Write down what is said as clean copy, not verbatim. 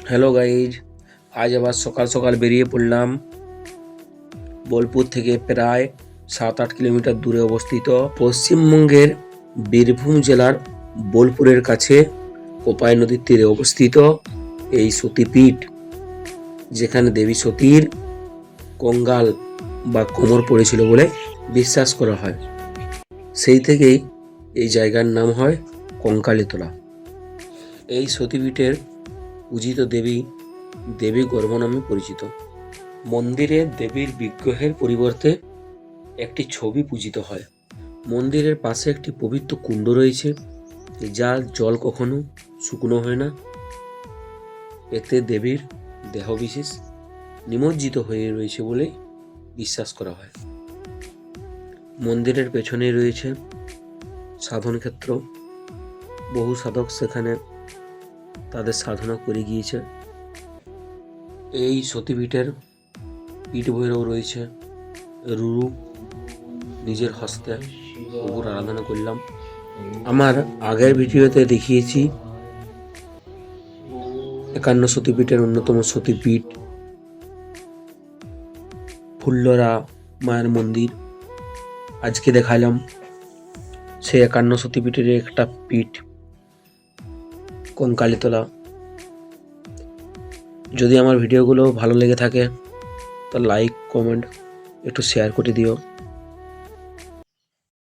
Hello guys, আজ আবার সকাল সকাল বেরিয়ে পড়লাম। বোলপুর থেকে প্রায় 7-8 কিলোমিটার দূরে অবস্থিত পশ্চিমবঙ্গের বীরভূম জেলার বোলপুরের কাছে কোপাই নদীর তীরে অবস্থিত এই সতীপীঠ, যেখানে দেবী সতীর কঙ্কাল বা কোমর পড়েছিল বলে বিশ্বাস করা হয়। সেই থেকেই এই জায়গার নাম হয় কঙ্কালীতলা। এই সতীপীঠের পূজিত দেবী দেবী গর্ভ নামে পরিচিত। মন্দিরে দেবীর বিগ্রহের পরিবর্তে একটি ছবি পূজিত হয়। মন্দিরের পাশে একটি পবিত্র কুণ্ড রয়েছে, যার জল কখনো শুকনো হয় না। এতে দেবীর দেহবিশেষ নিমজ্জিত হয়ে রয়েছে বলে বিশ্বাস করা হয়। মন্দিরের পেছনে রয়েছে সাধন ক্ষেত্র। বহু সাধক সেখানে তাদের সাধনা করে গিয়েছে। এই সতীপীঠের পীঠ ভৈরব রয়েছে। রুরু নিজের হস্তে প্রভুর আরাধনা করলাম। আমার আগের ভিডিওতে দেখিয়েছি 51 সতীপীঠের অন্যতম সতীপীঠ ফুল্লরা মায়ের মন্দির। আজকে দেখালাম সেই 51 সতীপীঠের একটা পীঠ কঙ্কালীতলা। যদি আমার ভিডিওগুলো ভালো লেগে থাকে তো লাইক কমেন্ট একটু শেয়ার করে দিও।